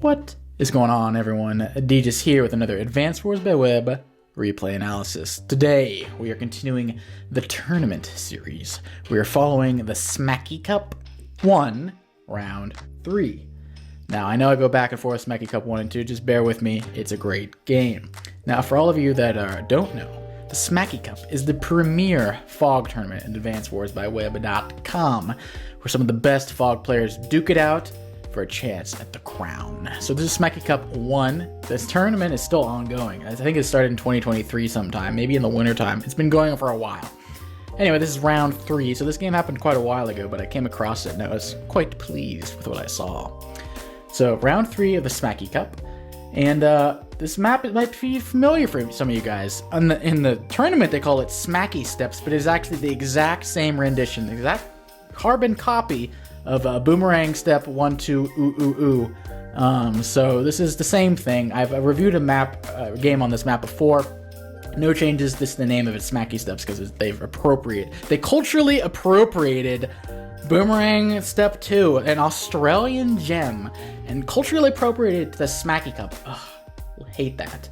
What is going on, everyone? Tigris here with another Advanced Wars by Web replay analysis. Today, we are continuing the tournament series. We are following the Smacky Cup 1, Round 3. Now, I know I go back and forth Smacky Cup 1 and 2, just bear with me, it's a great game. Now, for all of you that don't know, the Smacky Cup is the premier Fog tournament in AdvancedWarsByWeb.com, where some of the best Fog players duke it out for a chance at the crown. So this is Smacky Cup 1. This tournament is still ongoing. I think it started in 2023 sometime, maybe in the winter time. It's been going on for a while. Anyway, this is round 3, so this game happened quite a while ago, but I came across it and I was quite pleased with what I saw. So round 3 of the Smacky Cup, and this map might be familiar for some of you guys. In the tournament they call it Smacky Steps, but it is actually the exact same rendition, the exact carbon copy of Boomerang Step 1, 2, ooh, ooh, ooh. So this is the same thing. I've reviewed a game on this map before. No changes. This is the name of it, Smacky Steps, because they culturally appropriated Boomerang Step 2, an Australian gem, and culturally appropriated it to the Smacky Cup. Ugh, I hate that.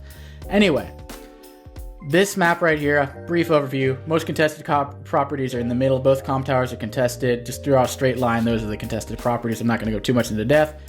Anyway, this map right here, a brief overview. Most contested properties are in the middle. Both comm towers are contested. Just draw a straight line. Those are the contested properties. I'm not going to go too much into depth.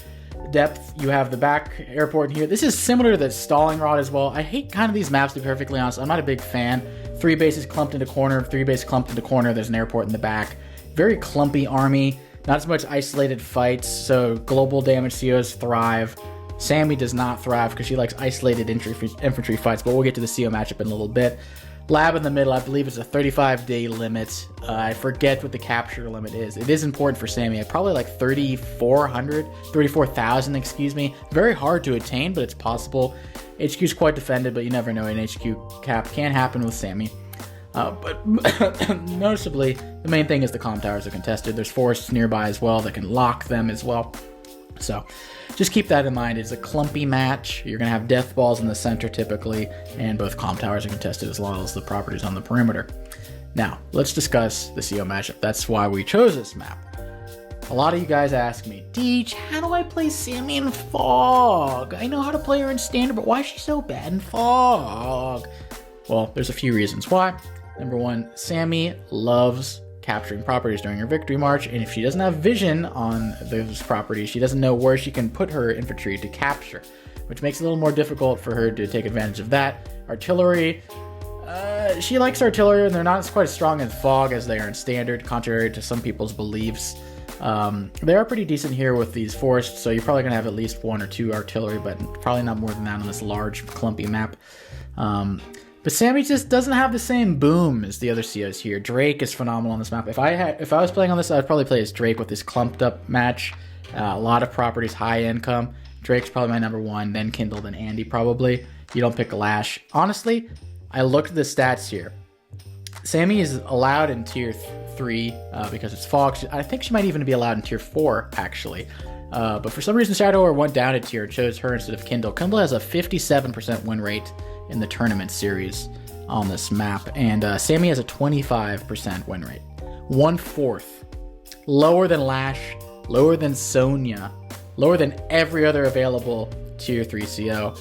You have the back airport here. This is similar to the stalling rod as well. I hate kind of these maps, to be perfectly honest. I'm not a big fan. 3 bases clumped into corner. 3 bases clumped into corner. There's an airport in the back. Very clumpy army. Not as much isolated fights. So global damage COs thrive. Sammy does not thrive because she likes isolated infantry fights, but we'll get to the CO matchup in a little bit. Lab in the middle, I believe it's a 35-day limit. I forget what the capture limit is. It is important for Sammy. Probably like 34,000, excuse me. Very hard to attain, but it's possible. HQ is quite defended, but you never know. An HQ cap can happen with Sammy. But noticeably, the main thing is the comm towers are contested. There's forests nearby as well that can lock them as well. So just keep that in mind. It's a clumpy match. You're going to have death balls in the center typically, and both comm towers are contested as well as the properties on the perimeter. Now, let's discuss the CO matchup. That's why we chose this map. A lot of you guys ask me, Deej, how do I play Sammy in Fog? I know how to play her in Standard, but why is she so bad in Fog? Well, there's a few reasons why. Number 1, Sammy loves capturing properties during her victory march, and if she doesn't have vision on those properties, she doesn't know where she can put her infantry to capture, which makes it a little more difficult for her to take advantage of that. Artillery, she likes artillery, and they're not quite as strong in Fog as they are in Standard, contrary to some people's beliefs. They are pretty decent here with these forests, so you're probably going to have at least 1 or 2 artillery, but probably not more than that on this large, clumpy map. But Sammy just doesn't have the same boom as the other COs here. Drake is phenomenal on this map. If I was playing on this, I'd probably play as Drake with this clumped up match. A lot of properties, high income. Drake's probably my number 1, then Kindle, then Andy probably. You don't pick Lash. Honestly, I looked at the stats here. Sammy is allowed in tier 3 because it's Fog. I think she might even be allowed in tier 4 actually. But for some reason Shadower went down a tier and chose her instead of Kindle. Kindle has a 57% win rate in the tournament series on this map, and Sammy has a 25% win rate. 1/4. Lower than Lash, lower than Sonya, lower than every other available tier 3 CO.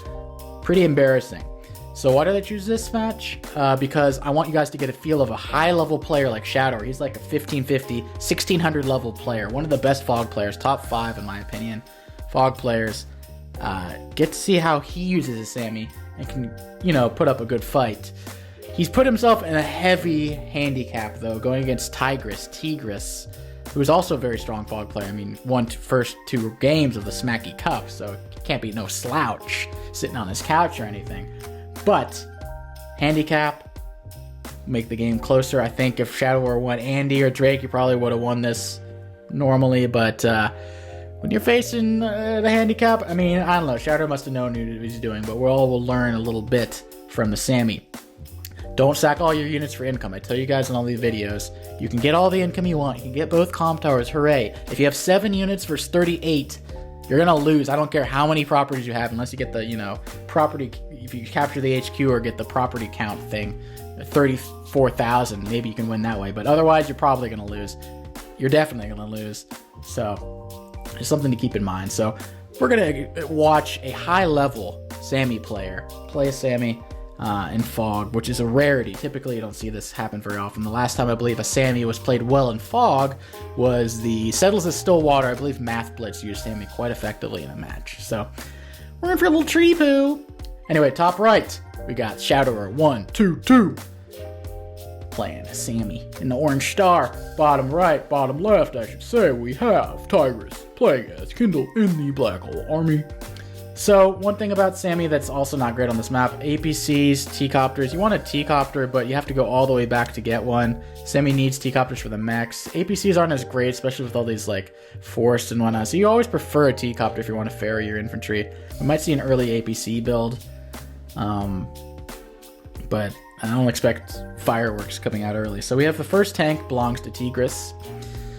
Pretty embarrassing. So why did I choose this match? Because I want you guys to get a feel of a high-level player like Shadower. He's like a 1550, 1600 level player. One of the best Fog players, top 5 in my opinion. Fog players. Get to see how he uses his Sammy and can, put up a good fight. He's put himself in a heavy handicap, though, going against Tigris, who is also a very strong Fog player. I mean, won first 2 games of the Smacky Cup, so he can't be no slouch sitting on his couch or anything. But handicap, make the game closer. I think if Shadower won Andy or Drake, you probably would have won this normally, but when you're facing the handicap, I mean, I don't know. Shadow must have known what he's doing, but we all will learn a little bit from the Sammy. Don't sack all your units for income. I tell you guys in all these videos, you can get all the income you want. You can get both comm towers. Hooray. If you have 7 units versus 38, you're going to lose. I don't care how many properties you have, unless you get the, property, if you capture the HQ or get the property count thing, 34,000. Maybe you can win that way, but otherwise you're probably going to lose. You're definitely going to lose. So, just something to keep in mind. So, we're going to watch a high-level Sammy player play Sammy in Fog, which is a rarity. Typically, you don't see this happen very often. The last time I believe a Sammy was played well in Fog was the Settles of Stillwater. I believe Math Blitz used Sammy quite effectively in a match. So, we're in for a little tree poo. Anyway, top right, we got Shadower112 playing Sammy in the Orange Star. Bottom right, bottom left, I should say, we have Tigris playing as Kindle in the Black Hole Army. So, one thing about Sammy that's also not great on this map, APCs, T-Copters. You want a T-Copter, but you have to go all the way back to get one. Sammy needs T-Copters for the mechs. APCs aren't as great, especially with all these, like, forests and whatnot. So you always prefer a T-Copter if you want to ferry your infantry. We might see an early APC build. But I don't expect fireworks coming out early. So we have the first tank belongs to Tigris.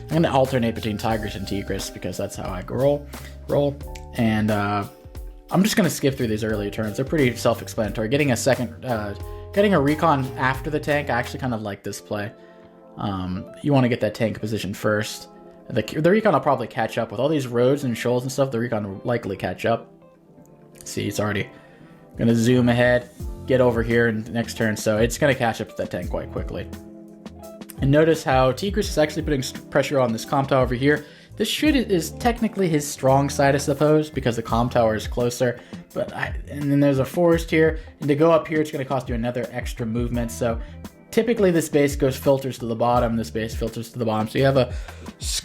I'm going to alternate between Tigris and Tigris because that's how I roll. And, I'm just going to skip through these early turns. They're pretty self-explanatory. Getting a recon after the tank, I actually kind of like this play. You want to get that tank position first. The recon will probably catch up. With all these roads and shoals and stuff, the recon will likely catch up. See, it's already going to zoom ahead, get over here in the next turn, so it's going to catch up to that tank quite quickly. And notice how Tigris is actually putting pressure on this comm tower over here. This is technically his strong side, I suppose, because the comm tower is closer. And then there's a forest here, and to go up here, it's going to cost you another extra movement. So typically this base filters to the bottom, this base filters to the bottom. So you have a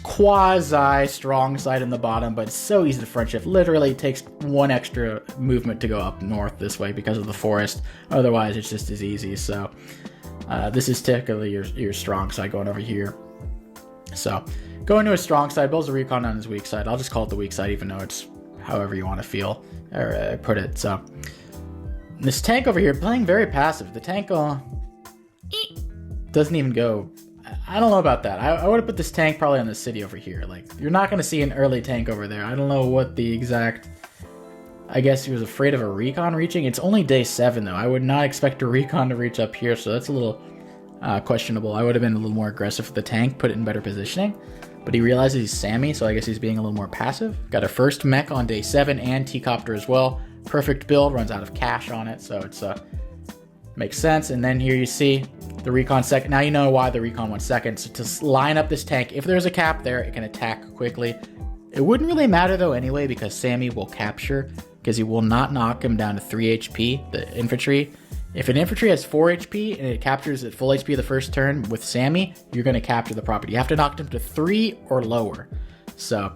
quasi strong side in the bottom, but it's so easy to front shift. Literally it takes one extra movement to go up north this way because of the forest. Otherwise, it's just as easy. So this is typically your strong side going over here. So going to his strong side, builds a recon on his weak side. I'll just call it the weak side, even though it's however you want to feel or put it. So this tank over here playing very passive. The tank doesn't even go. I don't know about that. I would have put this tank probably on the city over here. Like, you're not going to see an early tank over there. I don't know what the exact. I guess he was afraid of a recon reaching. It's only day 7 though. I would not expect a recon to reach up here, so that's a little questionable. I would have been a little more aggressive with the tank, put it in better positioning. But he realizes he's Sammy, so I guess he's being a little more passive. Got a first mech on day 7 and T-Copter as well. Perfect build, runs out of cash on it, so it's makes sense. And then here you see the recon second. Now you know why the recon went second. So to line up this tank, if there's a cap there, it can attack quickly. It wouldn't really matter though anyway, because Sammy will capture, because he will not knock him down to 3 HP, the infantry. If an infantry has 4 HP and it captures at full HP the first turn with Sammy, you're going to capture the property. You have to knock them to 3 or lower. So,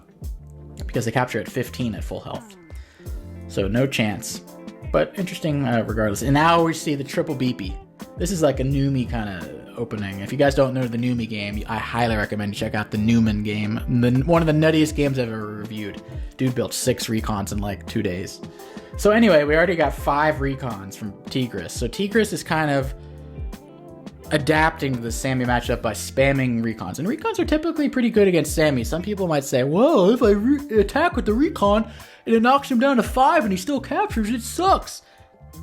because they capture at 15 at full health. So no chance. But interesting regardless. And now we see the triple beepy. This is like a Numi kind of opening. If you guys don't know the Numi game, I highly recommend you check out the Newman game. One of the nuttiest games I've ever reviewed. Dude built 6 recons in like 2 days. So anyway, we already got 5 recons from Tigris. So Tigris is kind of adapting to the Sammy matchup by spamming recons. And recons are typically pretty good against Sammy. Some people might say, well, if I attack with the recon and it knocks him down to 5 and he still captures, it sucks.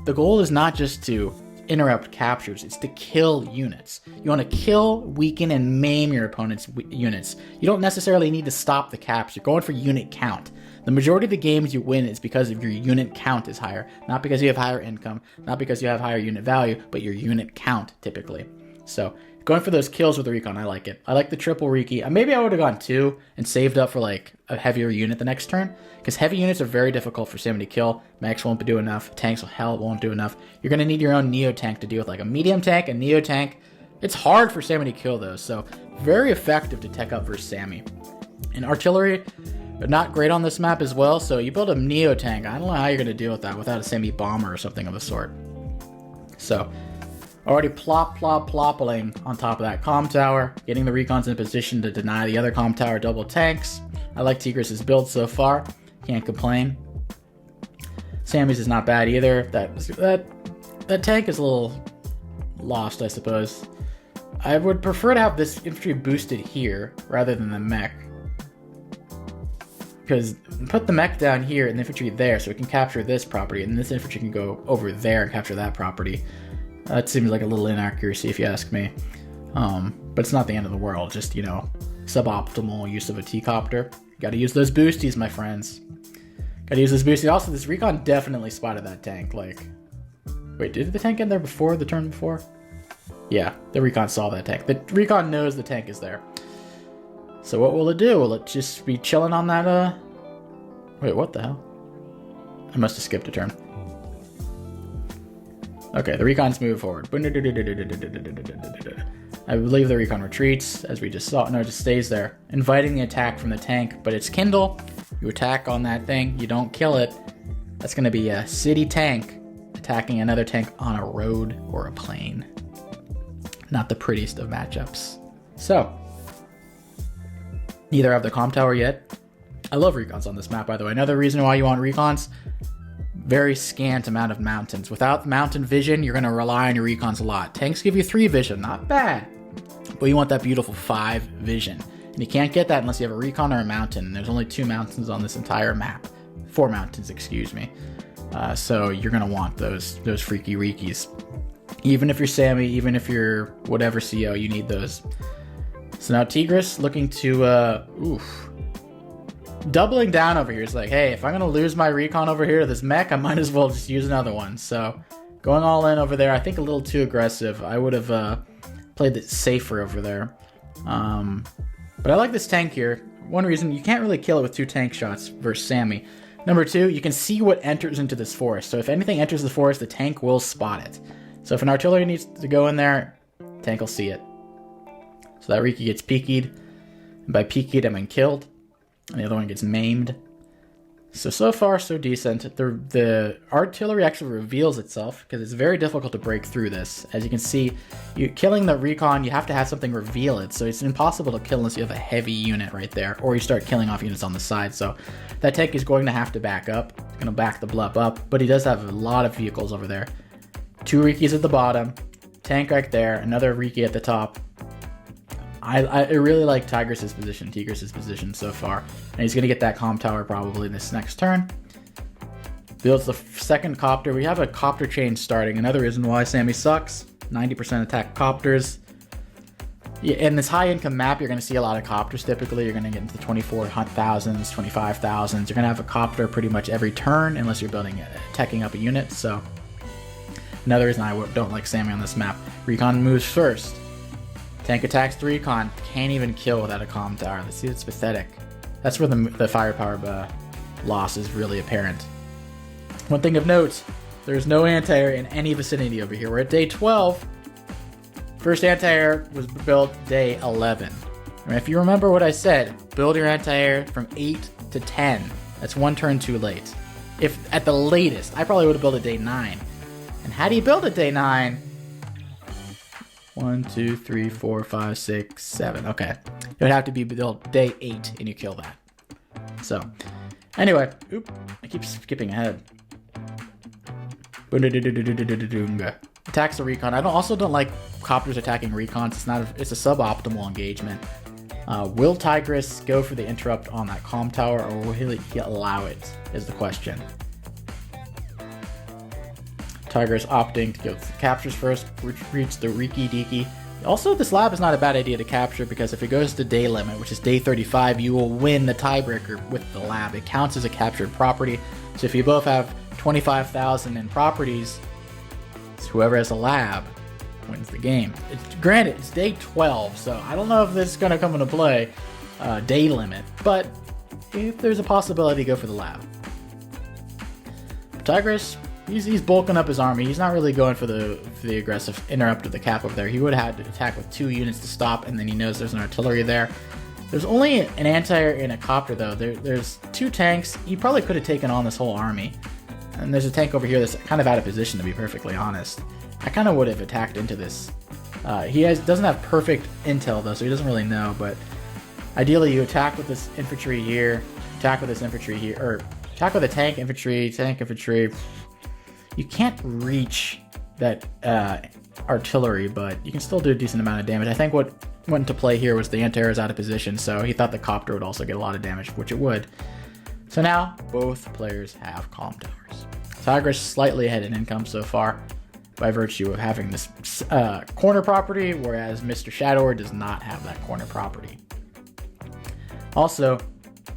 The goal is not just to interrupt captures, it's to kill units. You want to kill, weaken, and maim your opponent's units. You don't necessarily need to stop the caps. You're going for unit count. The majority of the games you win is because of your unit count is higher. Not because you have higher income, not because you have higher unit value, but your unit count typically. So going for those kills with the recon, I like it. I like the triple Riki. Maybe I would have gone 2 and saved up for like a heavier unit the next turn, because heavy units are very difficult for Sammy to kill. Mechs won't do enough. Tanks won't do enough. You're going to need your own Neo tank to deal with, like a medium tank, a Neo tank. It's hard for Sammy to kill those, so very effective to tech up versus Sammy. And artillery, but not great on this map as well, so you build a Neo tank. I don't know how you're going to deal with that without a Sammy bomber or something of the sort. So already plopping on top of that comm tower, getting the recons in position to deny the other comm tower double tanks. I like Tigris' build so far. Can't complain. Sammy's is not bad either. That tank is a little lost, I suppose. I would prefer to have this infantry boosted here rather than the mech. Because put the mech down here and the infantry there so it can capture this property, and this infantry can go over there and capture that property. That seems like a little inaccuracy if you ask me. But it's not the end of the world, just, suboptimal use of a T-Copter. Gotta use those boosties, my friends. Gotta use this boosting. Also, this recon definitely spotted that tank. Like, wait, did the tank get there before the turn before? Yeah, the recon saw that tank. The recon knows the tank is there. So what will it do? Will it just be chilling on that, Wait, what the hell? I must have skipped a turn. Okay, the recons move forward. I believe the recon retreats, as we just saw. No, it just stays there, inviting the attack from the tank, but it's Kindle. You attack on that thing, you don't kill it. That's going to be a city tank attacking another tank on a road or a plane. Not the prettiest of matchups. So, neither have the comm tower yet. I love recons on this map, by the way. Another reason why you want recons, very scant amount of mountains. Without mountain vision, you're going to rely on your recons a lot. Tanks give you 3 vision, not bad. But you want that beautiful 5 vision. And you can't get that unless you have a recon or a mountain. There's only 2 mountains on this entire map. 4 mountains, excuse me. So you're going to want those freaky reekies. Even if you're Sammy, even if you're whatever CO, you need those. So now Tigris looking to, doubling down over here. It's like, hey, if I'm going to lose my recon over here to this mech, I might as well just use another one. So going all in over there, I think a little too aggressive. I would have played it safer over there. But I like this tank here. One reason, you can't really kill it with 2 tank shots versus Sammy. Number 2, you can see what enters into this forest. So if anything enters the forest, the tank will spot it. So if an artillery needs to go in there, tank will see it. So that Riki gets peekied. And by peekied, I mean killed. And the other one gets maimed. So far, so decent. The artillery actually reveals itself because it's very difficult to break through this. As you can see, you killing the recon, you have to have something reveal it. So it's impossible to kill unless you have a heavy unit right there, or you start killing off units on the side. So that tank is going to have to back up. It's going to back the blup up, but he does have a lot of vehicles over there. 2 Rikis at the bottom, tank right there, another Riki at the top. I really like Tigris' position so far. And he's going to get that comm tower probably this next turn. Builds the second copter. We have a copter chain starting. Another reason why Sammy sucks. 90% attack copters. In this high income map, you're going to see a lot of copters typically. You're going to get into the 24,000s, 25,000s. You're going to have a copter pretty much every turn unless you're teching up a unit. So another reason I don't like Sammy on this map. Recon moves first. Tank attacks the recon, can't even kill without a comm tower. Let's see, it's pathetic. That's where the firepower loss is really apparent. One thing of note, there's no anti-air in any vicinity over here. We're at day 12. First anti-air was built day 11. And if you remember what I said, build your anti-air from 8 to 10. That's 1 turn too late. If at the latest, I probably would have built it day 9. And how do you build it day 9? 1, 2, 3, 4, 5, 6, 7. Okay. It would have to be built day 8 and you kill that. So, anyway. I keep skipping ahead. Attacks the recon. I also don't like copters attacking recons. It's a suboptimal engagement. Will Tigris go for the interrupt on that comm tower, or will he allow it, is the question. Tigris opting to go captures first, reach the Riki Diki. Also, this lab is not a bad idea to capture because if it goes to day limit, which is day 35, you will win the tiebreaker with the lab. It counts as a captured property. So if you both have 25,000 in properties, whoever has a lab wins the game. Granted, it's day 12, so I don't know if this is going to come into play, day limit, but if there's a possibility, go for the lab. Tigris, he's bulking up his army. He's not really going for the aggressive interrupt of the cap over there. He would have had to attack with 2 units to stop, and then he knows there's an artillery there. There's only an anti-air and a copter, though. There's 2 tanks. He probably could have taken on this whole army. And there's a tank over here that's kind of out of position, to be perfectly honest. I kind of would have attacked into this. He doesn't have perfect intel, though, so he doesn't really know. But ideally, you attack with this infantry here, attack with this infantry here, or attack with a tank infantry. You can't reach that artillery, but you can still do a decent amount of damage. I think what went into play here was the anti-air is out of position, so he thought the copter would also get a lot of damage, which it would. So now, both players have comm towers. Tigris slightly ahead in income so far, by virtue of having this corner property, whereas Mr. Shadower does not have that corner property. Also,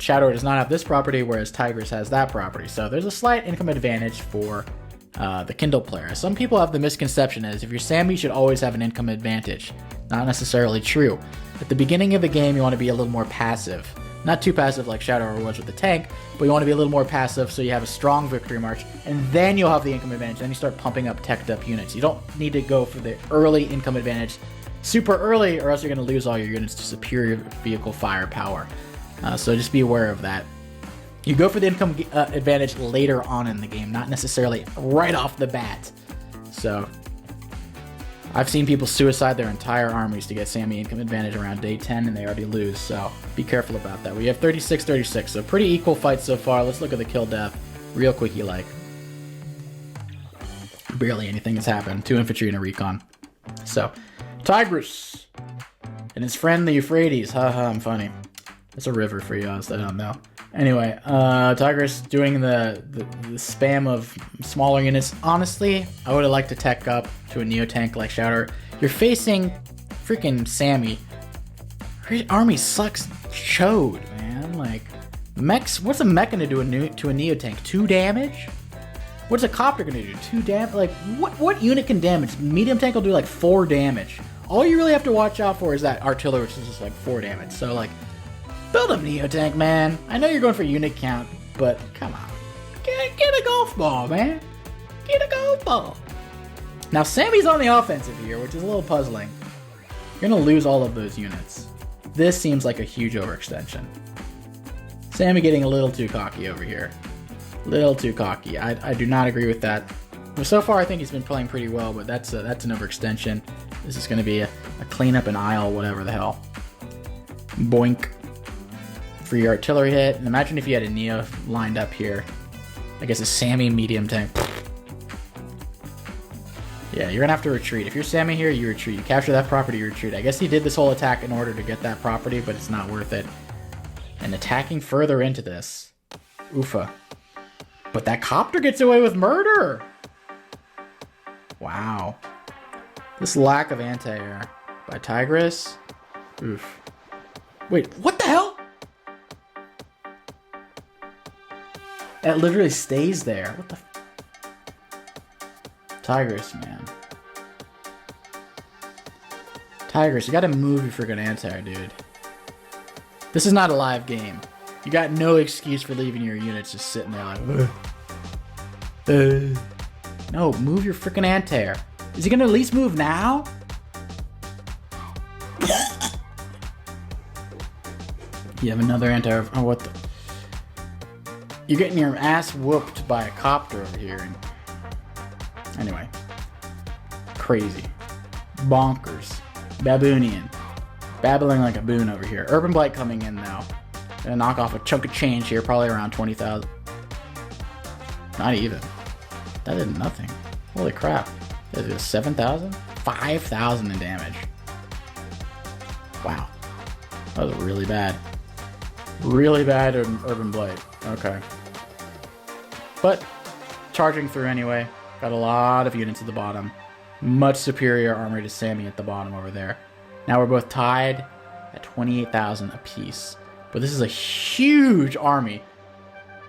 Shadower does not have this property, whereas Tigris has that property. So there's a slight income advantage for the Kindle player. Some people have the misconception as if you're Sammy, you should always have an income advantage. Not necessarily true. At the beginning of the game, you want to be a little more passive. Not too passive like Shadower was with the tank, but you want to be a little more passive so you have a strong victory march, and then you'll have the income advantage. Then you start pumping up teched up units. You don't need to go for the early income advantage super early, or else you're going to lose all your units to superior vehicle firepower. So just be aware of that. You go for the income advantage later on in the game, not necessarily right off the bat. So I've seen people suicide their entire armies to get Sammy income advantage around day 10, and they already lose, so be careful about that. We have 36-36, so pretty equal fight so far. Let's look at the kill death real quickie like. Barely anything has happened. 2 infantry and a recon. So, Tigris and his friend the Euphrates. Haha, I'm funny. It's a river for you, I don't know. Anyway, Tigris doing the spam of smaller units. Honestly, I would have liked to tech up to a Neo tank like Shadower. You're facing freaking Sammy. Her army sucks chode, man. Like, mechs, what's a mech gonna do to a Neo tank? 2 damage? What's a copter gonna do? 2 damage? Like, what unit can damage? Medium tank will do like 4 damage. All you really have to watch out for is that artillery, which is just like 4 damage. So, like, build a Neo tank, man. I know you're going for unit count, but come on. Get a golf ball, man. Get a golf ball. Now, Sammy's on the offensive here, which is a little puzzling. You're going to lose all of those units. This seems like a huge overextension. Sammy getting a little too cocky over here. Little too cocky. I do not agree with that. But so far, I think he's been playing pretty well, but that's an overextension. This is going to be a cleanup and aisle, whatever the hell. Boink. For your artillery hit. And imagine if you had a Neo lined up here. I guess a Sammy medium tank. Yeah, you're gonna have to retreat. If you're Sammy here, you retreat. You capture that property, you retreat. I guess he did this whole attack in order to get that property, but it's not worth it. And attacking further into this. Oofa. But that copter gets away with murder! Wow. This lack of anti-air by Tigris. Oof. Wait, what the hell? That literally stays there. What the Tigris, man. Tigris, you gotta move your freaking anti-air, dude. This is not a live game. You got no excuse for leaving your units just sitting there like, no, move your freaking anti-air. Is he gonna at least move now? You have another anti-air. Oh, what the? You're getting your ass whooped by a copter over here. Anyway. Crazy. Bonkers. Baboonian. Babbling like a boon over here. Urban Blight coming in now. Gonna knock off a chunk of change here, probably around 20,000. Not even. That did nothing. Holy crap. That is 7,000? 5,000 in damage. Wow. That was really bad. Really bad Urban Blight. Okay. But charging through anyway. Got a lot of units at the bottom. Much superior armor to Sammy at the bottom over there. Now we're both tied at 28,000 apiece. But this is a huge army.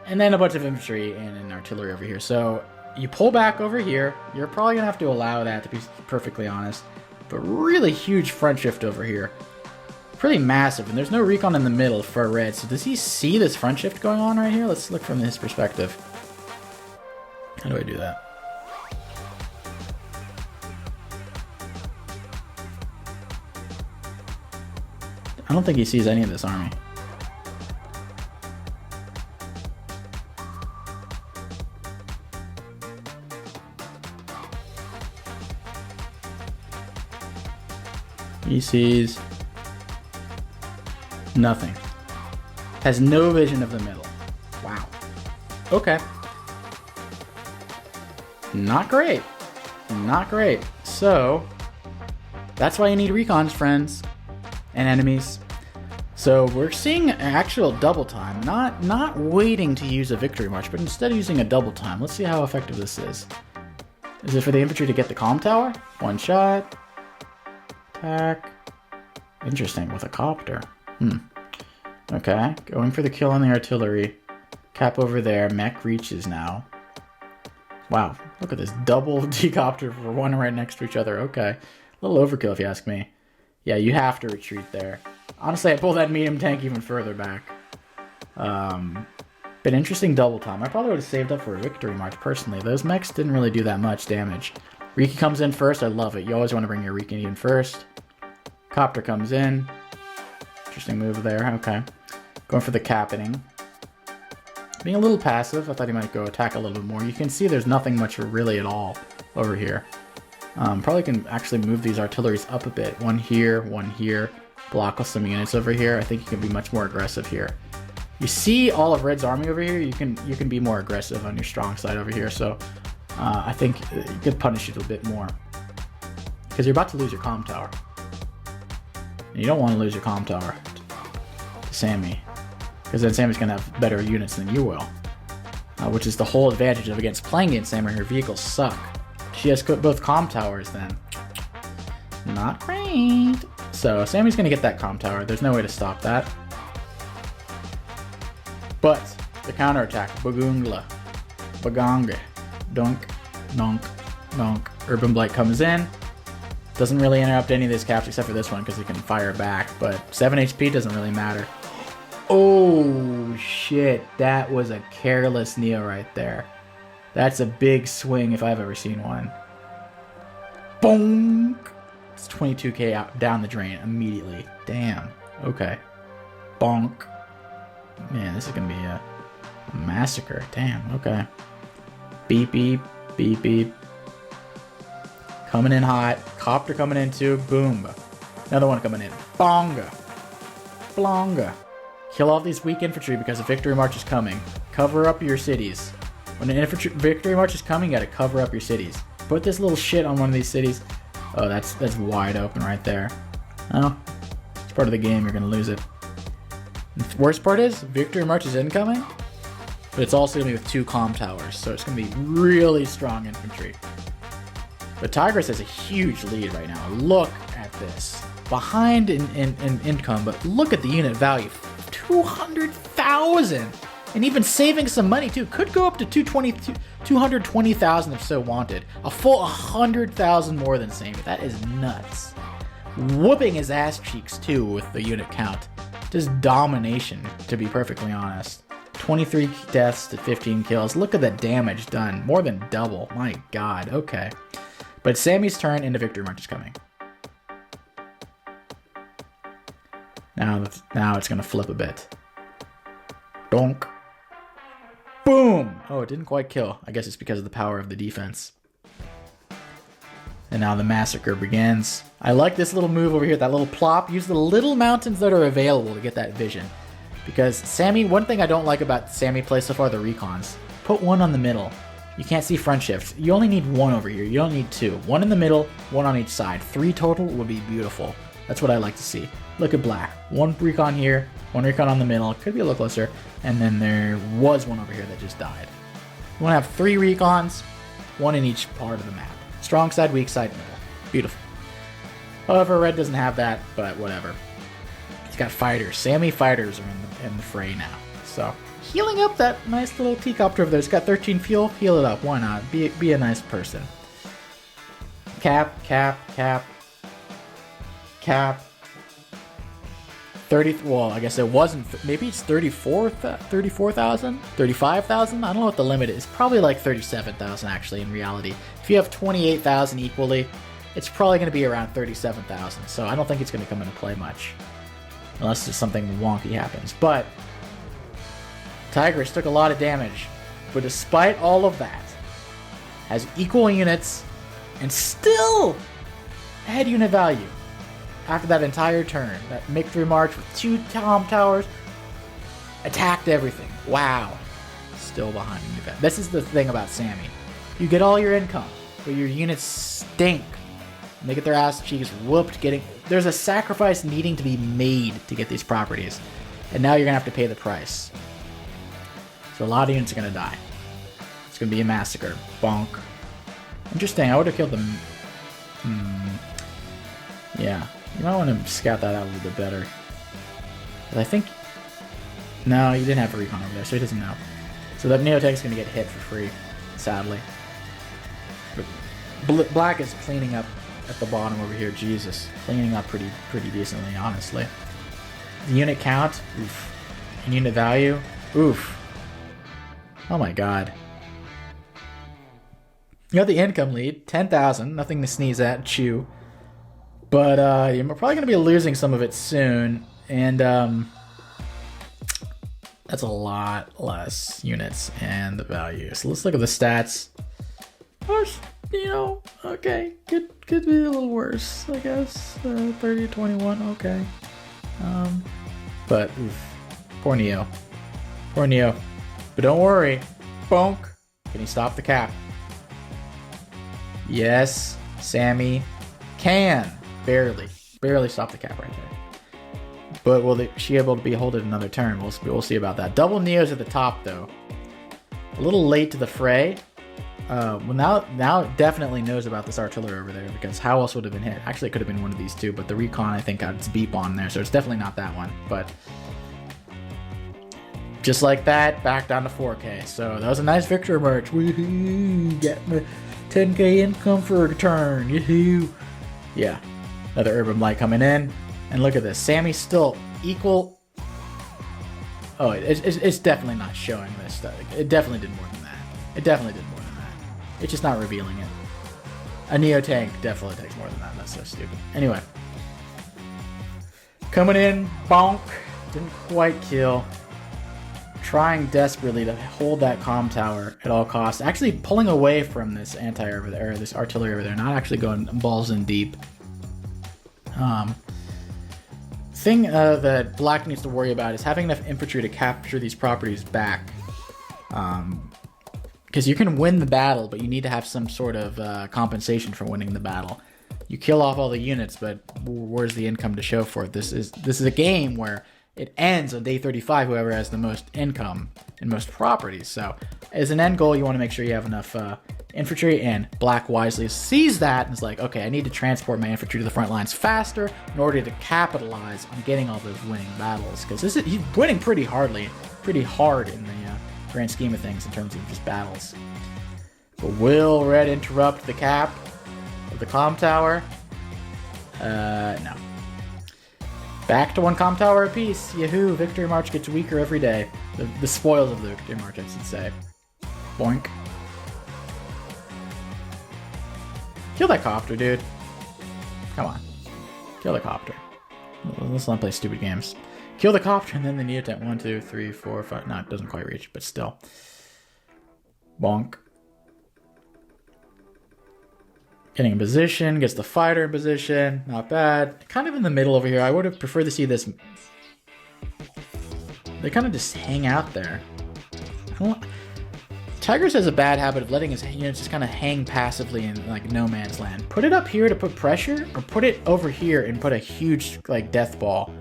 And then a bunch of infantry and an artillery over here. So you pull back over here. You're probably going to have to allow that, to be perfectly honest. But really huge front shift over here. Pretty massive. And there's no recon in the middle for red. So does he see this front shift going on right here? Let's look from his perspective. How do I do that? I don't think he sees any of this army. He sees nothing. Has no vision of the middle. Wow. Okay. Not great. Not great. So, that's why you need recons, friends and enemies. So we're seeing actual double time, not waiting to use a victory march, but instead using a double time. Let's see how effective this is. Is it for the infantry to get the comm tower? One shot. Attack. Interesting, with a copter. Okay, going for the kill on the artillery. Cap over there. Mech reaches now. Wow, look at this double decopter for one right next to each other. Okay, a little overkill if you ask me. Yeah, you have to retreat there. Honestly, I pull that medium tank even further back. But interesting double time. I probably would have saved up for a victory march personally. Those mechs didn't really do that much damage. Riki comes in first. I love it. You always want to bring your Riki in first. Copter comes in. Interesting move there. Okay. Going for the capping. Being a little passive. I thought he might go attack a little bit more. You can see there's nothing much really at all over here. Probably can actually move these artilleries up a bit. One here, block with some units over here. I think you can be much more aggressive here. You see all of Red's army over here, you can be more aggressive on your strong side over here, so I think you could punish it a bit more. Because you're about to lose your comm tower. And you don't want to lose your comm tower to Sammy. Because then Sammy's going to have better units than you will. Which is the whole advantage of against playing against Sammy. Her vehicles suck. She has both comm towers then. Not great. So Sammy's going to get that comm tower. There's no way to stop that. But the counterattack, Bagungla, Baganga, Dunk, Nonk, Nonk. Urban Blight comes in. Doesn't really interrupt any of these caps except for this one because he can fire back. But 7 HP doesn't really matter. Oh shit, that was a careless Neo right there. That's a big swing if I've ever seen one. Bonk! It's 22k out down the drain immediately. Damn. Okay. Bonk. Man, this is gonna be a massacre. Damn, okay. Beep beep, beep beep. Coming in hot. Copter coming in too. Boom. Another one coming in. Bonga. Blonga. Kill all these weak infantry because a victory march is coming. Cover up your cities. When an victory march is coming, you gotta cover up your cities. Put this little shit on one of these cities. Oh, that's wide open right there. Oh, it's part of the game. You're gonna lose it. The worst part is, victory march is incoming, but it's also gonna be with 2 comm towers, so it's gonna be really strong infantry. But Tigris has a huge lead right now. Look at this. Behind in income, but look at the unit value. 200,000! And even saving some money too. Could go up to 220,000 if so wanted. A full 100,000 more than Sammy. That is nuts. Whooping his ass cheeks too with the unit count. Just domination, to be perfectly honest. 23 deaths to 15 kills. Look at the damage done. More than double. My god. Okay. But Sammy's turn and the victory march is coming. Now it's going to flip a bit. Donk. Boom! Oh, it didn't quite kill. I guess it's because of the power of the defense. And now the massacre begins. I like this little move over here, that little plop. Use the little mountains that are available to get that vision. Because Sammy, one thing I don't like about Sammy play so far, the recons. Put one on the middle. You can't see front shifts. You only need one over here. You don't need 2. One in the middle, one on each side. 3 total would be beautiful. That's what I like to see. Look at black. 1 recon here, 1 recon on the middle. Could be a little closer. And then there was one over here that just died. You want to have 3 recons, 1 in each part of the map. Strong side, weak side, middle. Beautiful. However, Red doesn't have that, but whatever. He's got fighters. Sammy fighters are in the fray now. So, healing up that nice little T-copter over there. It's got 13 fuel. Heal it up. Why not? Be a nice person. Cap. 30, well, I guess it wasn't, maybe it's 34,000? 35,000? I don't know what the limit is. Probably like 37,000 actually in reality. If you have 28,000 equally, it's probably going to be around 37,000. So I don't think it's going to come into play much. Unless there's something wonky happens. But Tigris took a lot of damage. But despite all of that, has equal units and still had unit value. After that entire turn, that victory march with 2 comm towers, attacked everything. Wow. Still behind the event. This is the thing about Sammy. You get all your income, but your units stink. And they get their ass cheeks whooped there's a sacrifice needing to be made to get these properties. And now you're going to have to pay the price. So a lot of units are going to die. It's going to be a massacre. Bonk. Interesting, I would have killed them. Yeah. You might want to scout that out a little bit better. But I think No, you didn't have a recon over there, so he doesn't know. So that Neotank's going to get hit for free, sadly. But Black is cleaning up at the bottom over here. Jesus. Cleaning up pretty decently, honestly. The unit count? Oof. And unit value? Oof. Oh my god. You got the income lead, 10,000. Nothing to sneeze at, chew. But you're probably going to be losing some of it soon. And that's a lot less units and the value. So let's look at the stats. You know, okay, could be a little worse, I guess. 30, 21, okay. But oof, poor Neo. Poor Neo. But don't worry, bonk. Can he stop the cap? Yes, Sammy can. Barely stop the cap right there. But will she able to hold it another turn? We'll see about that. Double Neos at the top though. A little late to the fray. Well, now it definitely knows about this artillery over there, because how else would it have been hit? Actually, it could have been one of these two, but the recon, I think, got its beep on there, so it's definitely not that one. But just like that, back down to 4K. So that was a nice victory merch. Woohoo! Get me 10K income for a turn. Yahoo! Yeah, another Urban Blight coming in. And look at this. Sammy's still equal. Oh, it's definitely not showing this stuff. It definitely did more than that. It definitely did more than that. It's just not revealing it. A Neo tank definitely takes more than that. That's so stupid. Anyway. Coming in. Bonk. Didn't quite kill. Trying desperately to hold that comm tower at all costs. Actually pulling away from this anti over there, or this artillery over there. Not actually going balls in deep. Thing that Black needs to worry about is having enough infantry to capture these properties back. Because you can win the battle, but you need to have some sort of compensation for winning the battle. You kill off all the units, but where's the income to show for it? This is a game where it ends on day 35, whoever has the most income and most properties. So as an end goal, you want to make sure you have enough infantry, and Black wisely sees that and is like, okay, I need to transport my infantry to the front lines faster in order to capitalize on getting all those winning battles. Because he's winning pretty hard in the grand scheme of things in terms of just battles. But will Red interrupt the cap of the comm tower? No. Back to one comm tower apiece. Yahoo! Victory March gets weaker every day. The spoils of the Victory March, I should say. Boink. Kill that copter, dude. Come on. Kill the copter. Let's not play stupid games. Kill the copter and then the Neotank. 1, 2, 3, 4, 5. No, it doesn't quite reach, but still. Bonk. Getting in position. Gets the fighter in position. Not bad. Kind of in the middle over here. I would have preferred to see this. They kind of just hang out there. Tigris has a bad habit of letting his units just kind of hang passively in like no man's land. Put it up here to put pressure, or put it over here and put a huge like death ball.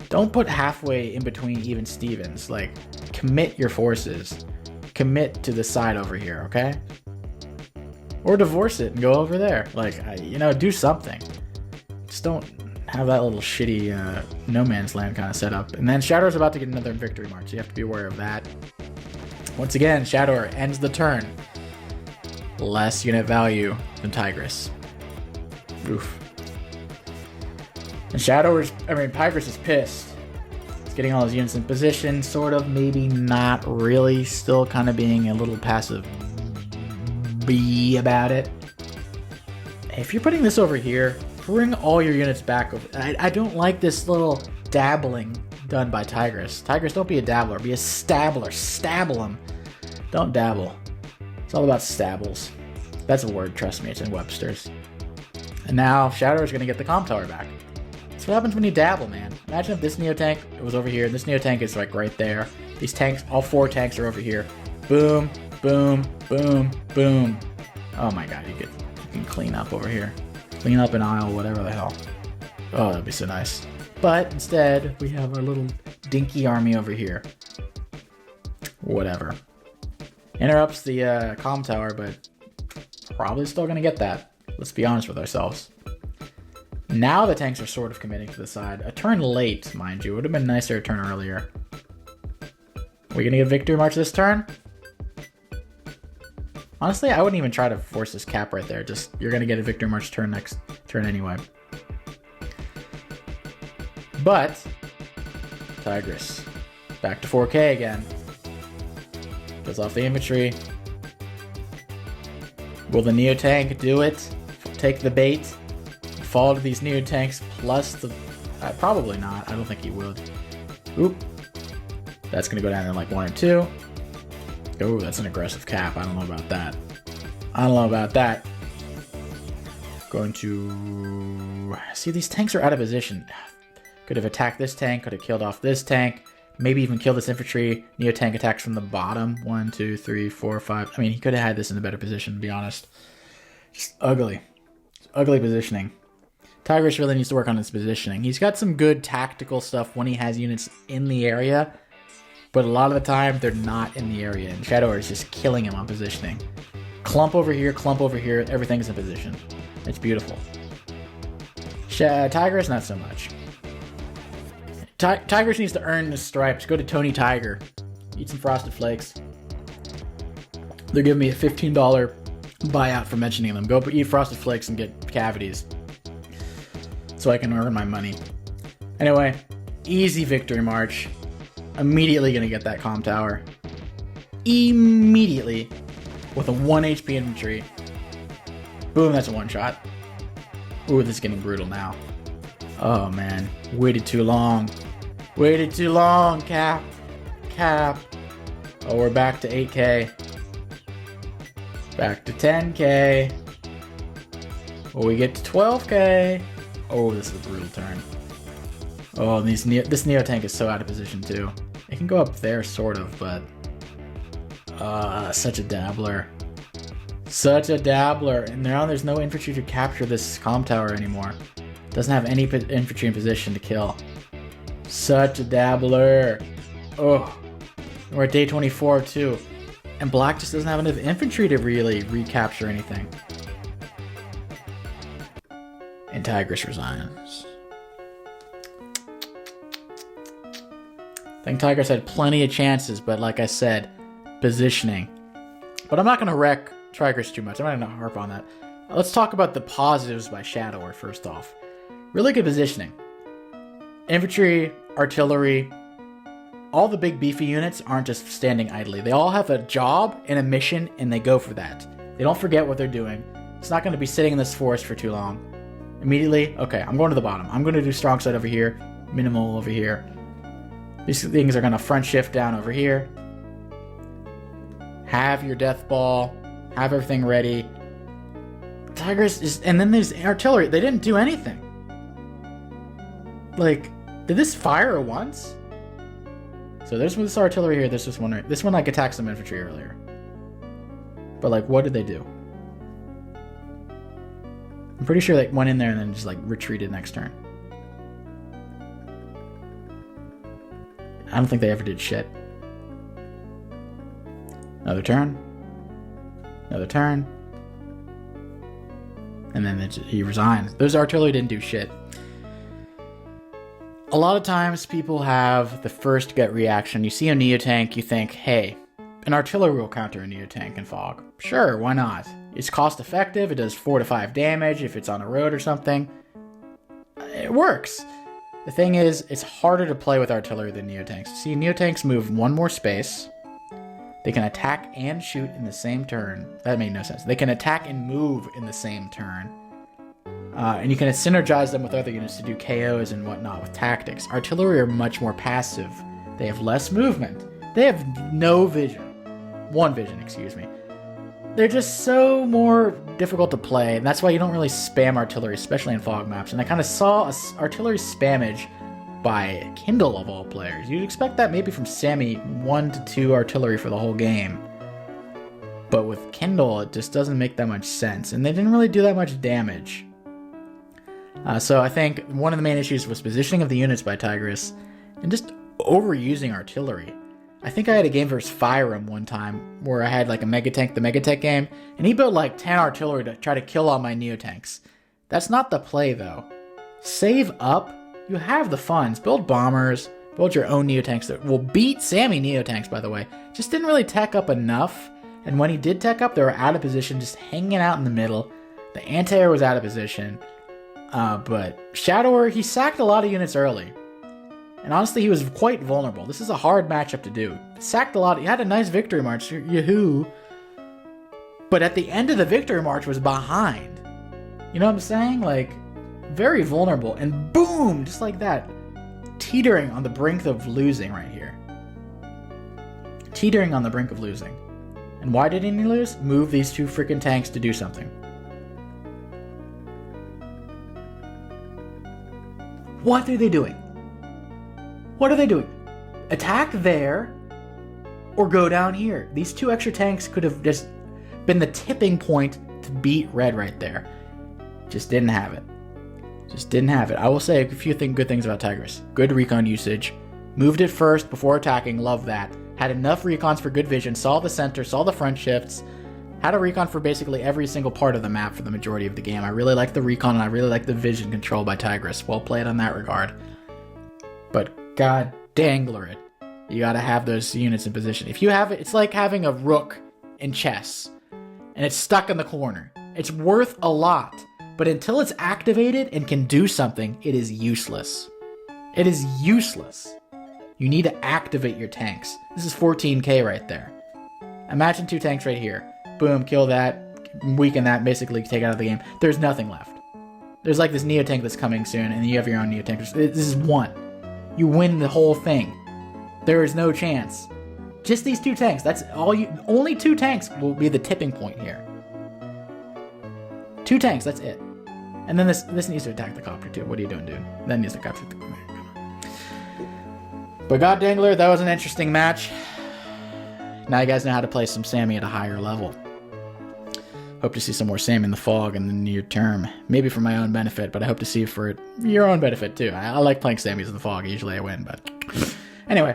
Don't put halfway in between even Stevens. Like, commit your forces. Commit to the side over here, okay? Or divorce it and go over there. Like, do something. Just don't have that little shitty no man's land kind of setup. And then Shadow's about to get another victory march. You have to be aware of that. Once again, Shadower ends the turn. Less unit value than Tigris. Oof. And Tigris is pissed. He's getting all his units in position, sort of, maybe not really, still kind of being a little passive B about it. If you're putting this over here, bring all your units back over. I don't like this little dabbling done by Tigris. Tigris, don't be a dabbler, be a stabler. Stabble him. Don't dabble. It's all about stabbles. That's a word, trust me, it's in Webster's. And now Shadower's gonna get the comm tower back. That's what happens when you dabble, man. Imagine if this Neotank was over here, and this Neotank is like right there. These tanks, all 4 tanks are over here. Boom, boom, boom, boom. Oh my god, you can clean up over here. Clean up an aisle, whatever the hell. Oh, that'd be so nice. But instead, we have our little dinky army over here. Whatever. Interrupts the comm tower, but probably still gonna get that. Let's be honest with ourselves. Now the tanks are sort of committing to the side. A turn late, mind you. Would have been nicer a turn earlier. Are we gonna get a victory march this turn? Honestly, I wouldn't even try to force this cap right there. Just, you're gonna get a victory march turn next turn anyway. But, Tigris. Back to 4K again. Goes off the infantry. Will the Neo Tank do it? Take the bait? Fall to these Neo Tanks plus the... probably not. I don't think he would. Oop. That's going to go down to like 1 or 2. Oh, that's an aggressive cap. I don't know about that. I don't know about that. Going to... See, these tanks are out of position. Could have attacked this tank. Could have killed off this tank. Maybe even kill this infantry. Neo Tank attacks from the bottom. 1, 2, 3, 4, 5. I mean, he could have had this in a better position, to be honest. Just ugly. Ugly positioning. Tigris really needs to work on his positioning. He's got some good tactical stuff when he has units in the area, but a lot of the time they're not in the area, and Shadower is just killing him on positioning. Clump over here, everything's in position. It's beautiful. Tigris, not so much. Tigris needs to earn the stripes. Go to Tony Tiger. Eat some Frosted Flakes. They're giving me a $15 buyout for mentioning them. Go eat Frosted Flakes and get cavities, so I can earn my money. Anyway, easy victory march. Immediately gonna get that comm tower. Immediately. With a 1 HP infantry. Boom, that's a one shot. Ooh, this is getting brutal now. Oh man, waited too long. Waited too long, cap. Cap. Oh, we're back to 8K. Back to 10K. Oh, we get to 12K. Oh, this is a brutal turn. Oh, this Neo Tank is so out of position too. It can go up there, sort of, but... such a dabbler. Such a dabbler. And now there's no infantry to capture this comm tower anymore. Doesn't have any infantry in position to kill. Such a dabbler. Oh. We're at day 24 too. And Black just doesn't have enough infantry to really recapture anything. And Tigris resigns. I think Tigris had plenty of chances, but like I said, positioning. But I'm not going to wreck Tigris too much. I'm not going to harp on that. Let's talk about the positives by Shadower first off. Really good positioning. Infantry, artillery, all the big beefy units aren't just standing idly. They all have a job and a mission, and they go for that. They don't forget what they're doing. It's not going to be sitting in this forest for too long. Immediately, okay, I'm going to the bottom. I'm going to do strong side over here, minimal over here. These things are going to front shift down over here. Have your death ball. Have everything ready. Tigris is... And then there's artillery. They didn't do anything. Like, did this fire once? So there's this artillery here. There's this one right... This one, like, attacked some infantry earlier. But, like, what did they do? I'm pretty sure they went in there and then just, like, retreated next turn. I don't think they ever did shit. Another turn. Another turn. And then he resigned. Those artillery didn't do shit. A lot of times people have the first gut reaction. You see a Neo Tank, you think, hey, an artillery will counter a Neo Tank in fog. Sure, why not? It's cost effective, it does 4 to 5 damage if it's on a road or something. It works. The thing is, it's harder to play with artillery than Neo Tanks. See, Neo Tanks move one more space. They can attack and shoot in the same turn. That made no sense. They can attack and move in the same turn. And you can synergize them with other units to do KOs and whatnot with tactics. Artillery are much more passive. They have less movement. They have no vision. One vision, excuse me. They're just so more difficult to play, and that's why you don't really spam artillery, especially in fog maps. And I kind of saw artillery spammage by Kindle of all players. You'd expect that maybe from Sammy, 1 to 2 artillery for the whole game. But with Kindle, it just doesn't make that much sense, and they didn't really do that much damage. So I think one of the main issues was positioning of the units by Tigris, and just overusing artillery. I think I had a game versus Firem one time where I had like a Megatank, the Megatech game, and he built like 10 artillery to try to kill all my Neotanks. That's not the play though. Save up. You have the funds. Build bombers, Build your own Neotanks that will beat Sammy Neotanks, by the way. Just didn't really tech up enough. And when he did tech up, they were out of position, just hanging out in the middle. The anti-air was out of position. But Shadower, he sacked a lot of units early. And honestly, he was quite vulnerable. This is a hard matchup to do. Sacked a lot. He had a nice victory march. Yahoo! But at the end of the victory march was behind. You know what I'm saying? Like, very vulnerable. And boom! Just like that. Teetering on the brink of losing right here. Teetering on the brink of losing. And why did he lose? Move these two freaking tanks to do something. What are they doing? What are they doing? Attack there or go down here. These two extra tanks could have just been the tipping point to beat red right there. Just didn't have it. Just didn't have it. I will say a few good things about Tigris. Good recon usage. Moved it first before attacking. Love that. Had enough recons for good vision. Saw the center. Saw the front shifts. Had a recon for basically every single part of the map for the majority of the game. I really like the recon and I really like the vision control by Tigris. Well played on that regard. But god dangler it. You gotta have those units in position. If you have it, it's like having a rook in chess. And it's stuck in the corner. It's worth a lot. But until it's activated and can do something, it is useless. It is useless. You need to activate your tanks. This is 14k right there. Imagine two tanks right here. Boom, kill that, weaken that, basically take it out of the game. There's nothing left. There's like this Neotank that's coming soon, and you have your own Neotank. This is one. You win the whole thing. There is no chance. Just these two tanks. That's all you. Only two tanks will be the tipping point here. Two tanks, that's it. And then this needs to attack the copter too. What are you doing, dude? That needs to capture the copter. But god dangler, that was an interesting match. Now you guys know how to play some Sammy at a higher level. Hope to see some more Sammy in the fog in the near term. Maybe for my own benefit, but I hope to see it for your own benefit too. I like playing Sammys in the fog. Usually I win, but... Anyway,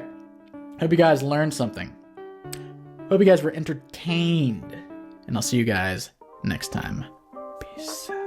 hope you guys learned something. Hope you guys were entertained. And I'll see you guys next time. Peace out.